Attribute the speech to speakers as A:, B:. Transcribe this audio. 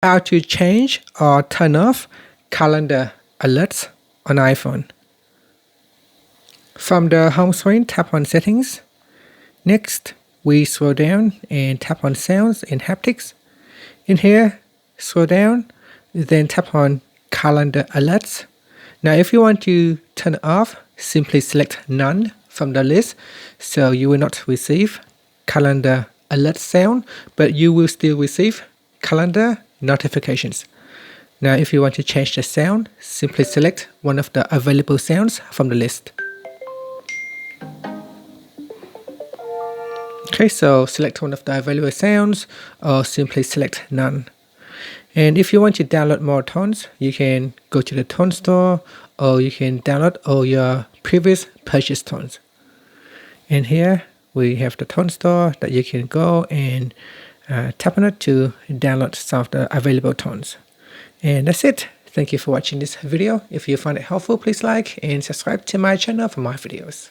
A: How to change or turn off calendar alerts on iPhone. From the home screen, tap on Settings. Next, we scroll down and tap on Sounds and Haptics. In here, scroll down, then tap on Calendar Alerts. Now, if you want to turn it off, simply select None from the list, so you will not receive calendar alert sound, but you will still receive calendar notifications. Now, if you want to change the sound, simply select one of the available sounds from the list. Okay, so select one of the available sounds or simply select None. And if you want to download more tones, you can go to the tone store or you can download all your previous purchased tones. And here we have the tone store that you can go and tap on it to download some of the available tones. And that's it. Thank you for watching this video. If you find it helpful, please like and subscribe to my channel for more videos.